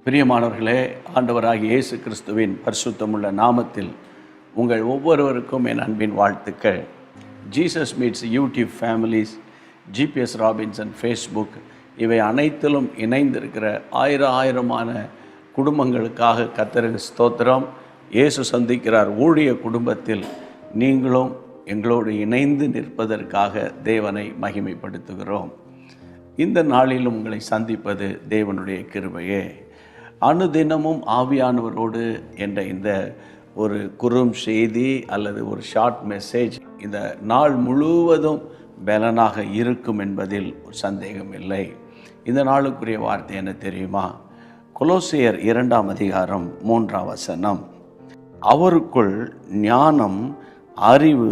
பிரியமானவர்களே, ஆண்டவராகிய இயேசு கிறிஸ்துவின் பரிசுத்தமுள்ள நாமத்தில் உங்கள் ஒவ்வொருவருக்கும் என் அன்பின் வாழ்த்துக்கள். Jesus meets YouTube families, GPS Robinson Facebook, இவை அனைத்திலும் இணைந்திருக்கிற ஆயிரமான குடும்பங்களுக்காக கர்த்தருக்கு ஸ்தோத்திரம். இயேசு சந்திக்கிறார் ஊழிய குடும்பத்தில் நீங்களும் எங்களோடு இணைந்து நிற்பதற்காக தேவனை மகிமைப்படுத்துகிறோம். இந்த நாளிலும் உங்களை சந்திப்பது தேவனுடைய கிருபையே. அனுதினமும் ஆவியானவரோடு என்ற இந்த ஒரு குறும் செய்தி அல்லது ஒரு ஷார்ட் மெசேஜ் இந்த நாள் முழுவதும் பலனாக இருக்கும் என்பதில் ஒரு சந்தேகம் இல்லை. இந்த நாளுக்குரிய வார்த்தை என்ன தெரியுமா? கொலோசியர் 2ஆம் அதிகாரம் 3ஆம் வசனம். அவருக்குள் ஞானம், அறிவு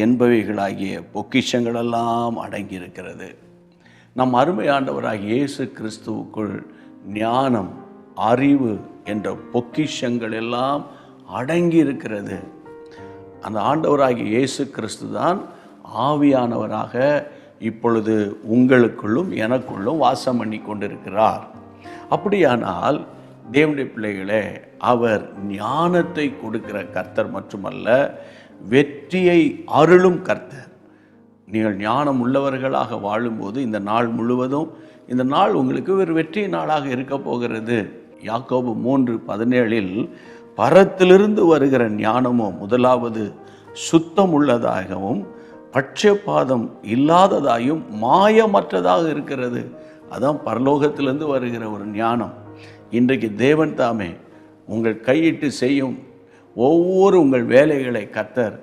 என்பவைகளாகிய பொக்கிஷங்களெல்லாம் அடங்கியிருக்கிறது. நம் அருமை ஆண்டவராகிய இயேசு கிறிஸ்துவுக்குள் ஞானம், அறிவு என்ற பொக்கிஷங்கள் எல்லாம் அடங்கி இருக்கிறது. அந்த ஆண்டவராகிய இயேசு கிறிஸ்து தான் ஆவியானவராக இப்பொழுது உங்களுக்குள்ளும் எனக்குள்ளும் வாசம் பண்ணி கொண்டிருக்கிறார். அப்படியானால் தேவனுடைய பிள்ளைகளே, அவர் ஞானத்தை கொடுக்கிற கர்த்தர் மட்டுமல்ல, வெற்றியை அருளும் கர்த்தர். நீங்கள் ஞானம் உள்ளவர்களாக வாழும்போது இந்த நாள் முழுவதும் இந்த நாள் உங்களுக்கு ஒரு வெற்றி நாளாக இருக்க போகிறது. யாக்கோபு 3:17 பரத்திலிருந்து வருகிற ஞானமோ முதலாவது சுத்தம் உள்ளதாகவும் பட்சபாதம் இல்லாததாயும் மாயமற்றதாக இருக்கிறது. அதான் பரலோகத்திலிருந்து வருகிற ஒரு ஞானம். இன்றைக்கு தேவன் தாமே உங்கள் கையிட்டு செய்யும் ஒவ்வொரு உங்கள் வேலைகளை கர்த்தர்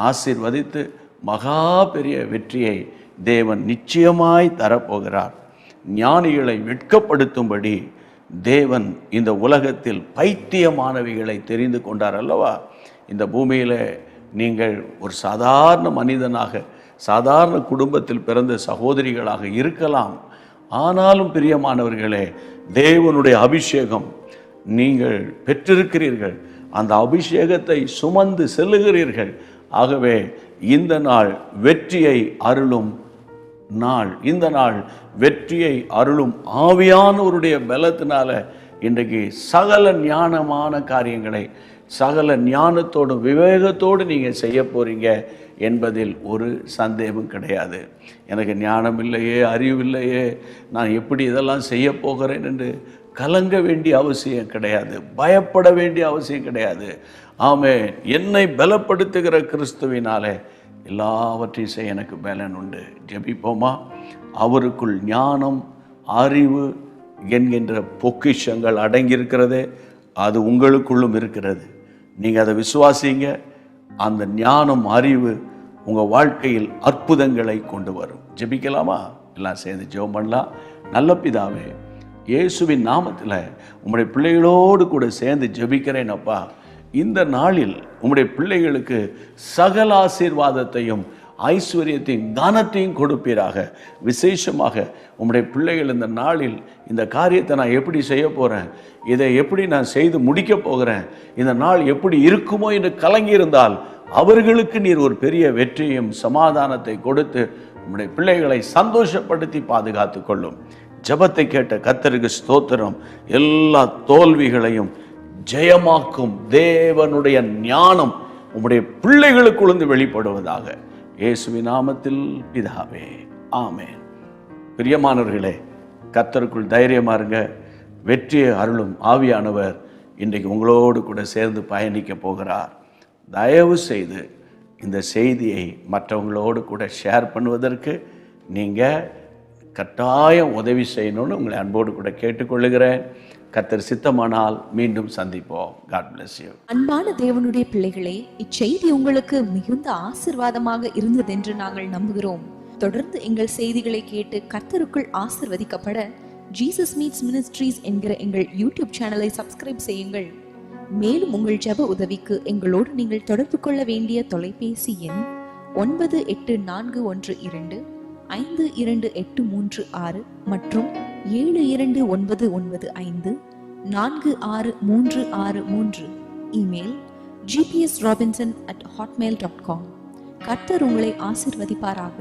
ஆசீர்வதித்து மகா பெரிய வெற்றியை தேவன் நிச்சயமாய் தரப்போகிறார். ஞானிகளை வெட்கப்படுத்தும்படி தேவன் இந்த உலகத்தில் பைத்தியமானவைகளை தெரிந்து கொண்டார் அல்லவா? இந்த பூமியில் நீங்கள் ஒரு சாதாரண மனிதனாக, சாதாரண குடும்பத்தில் பிறந்த சகோதரிகளாக இருக்கலாம். ஆனாலும் பிரியமானவர்களே, தேவனுடைய அபிஷேகம் நீங்கள் பெற்றிருக்கிறீர்கள். அந்த அபிஷேகத்தை சுமந்து செல்லுகிறீர்கள். ஆகவே இந்த நாள் வெற்றியை அருளும் நாள். இந்த நாள் வெற்றியை அருளும் ஆவியானவருடைய பலத்தினால இன்றைக்கு சகல ஞானமான காரியங்களை சகல ஞானத்தோடு விவேகத்தோடு நீங்கள் செய்ய போகிறீங்க என்பதில் ஒரு சந்தேகம் கிடையாது. எனக்கு ஞானம் இல்லையே, அறிவு இல்லையே, நான் எப்படி இதெல்லாம் செய்ய போகிறேன் என்று கலங்க வேண்டிய அவசியம் கிடையாது, பயப்பட வேண்டிய அவசியம் கிடையாது. ஆமென். என்னை பலப்படுத்துகிற கிறிஸ்துவினாலே எல்லாவற்றையும் செய்ய எனக்கு பலன் உண்டு. ஜெபிப்போமா? அவருக்குள் ஞானம், அறிவு என்கின்ற பொக்கிஷங்கள் அடங்கியிருக்கிறதே, அது உங்களுக்குள்ளும் இருக்கிறது. நீங்கள் அதை விசுவாசிங்க. அந்த ஞானம், அறிவு உங்கள் வாழ்க்கையில் அற்புதங்களை கொண்டு வரும். ஜெபிக்கலாமா? எல்லாம் சேர்ந்து ஜெபம் பண்ணலாம். நல்ல பிதாவே, இயேசுவின் நாமத்தில் உம்முடைய பிள்ளைகளோடு கூட சேர்ந்து ஜெபிக்கிறேன் அப்பா. இந்த நாளில் உம்முடைய பிள்ளைகளுக்கு சகல ஆசீர்வாதத்தையும் ஐஸ்வர்யத்தையும் கனத்தையும் கொடுப்பீராக. விசேஷமாக உம்முடைய பிள்ளைகள் இந்த நாளில் இந்த காரியத்தை நான் எப்படி செய்ய போகிறேன், இதை எப்படி நான் செய்து முடிக்க போகிறேன், இந்த நாள் எப்படி இருக்குமோ என்று கலங்கியிருந்தால் அவர்களுக்கு நீர் ஒரு பெரிய வெற்றியும் சமாதானத்தை கொடுத்து உம்முடைய பிள்ளைகளை சந்தோஷப்படுத்தி பாதுகாத்து கொள்ளும். ஜெபத்தை கேட்ட கர்த்தருக்கு ஸ்தோத்திரம். எல்லா தோல்விகளையும் ஜெயமாக்கும் தேவனுடைய ஞானம் உம்முடைய பிள்ளைகளுக்குள்ளிருந்து வெளிப்படுவதாக. இயேசுவின் நாமத்தில் பிதாவே, ஆமென். பிரியமானவர்களே, கர்த்தருக்குள் தைரியமா இருங்க. வெற்றியை அருளும் ஆவியானவர் இன்றைக்கு உங்களோடு கூட சேர்ந்து பயணிக்க போகிறார். தயவு செய்து இந்த செய்தியை மற்றவங்களோடு கூட ஷேர் பண்ணுவதற்கு நீங்கள் கட்டாயம் உதவி செய்யணும்னு உங்களை அன்போடு கூட கேட்டுக்கொள்ளுகிறேன். கர்த்தர் சித்தமானால் மீண்டும் சந்திப்போம். God bless you. அன்பான தேவனுடைய பிள்ளைகளே, இச்செய்தி உங்களுக்கு மிகுந்த ஆசீர்வாதமாக இருந்ததென்று நாங்கள் நம்புகிறோம். தொடர்ந்து எங்கள் செய்திகளை கேட்டு கர்த்தருக்குள் ஆசீர்வதிக்கப்பட ஜீசஸ் மீட்ஸ் மினிஸ்ட்ரீஸ் என்கிற எங்கள் யூடியூப் சேனலை சப்ஸ்கிரைப் செய்யுங்கள். மேலும் உங்கள் ஜெப உதவிக்கு எங்களோடு நீங்கள் தொடர்பு கொள்ள வேண்டிய தொலைபேசி எண் 9842252836 மற்றும் 7299546363. Email gpsrobinson@hotmail.com. கர்த்தர் உங்களை ஆசீர்வதிப்பாராக.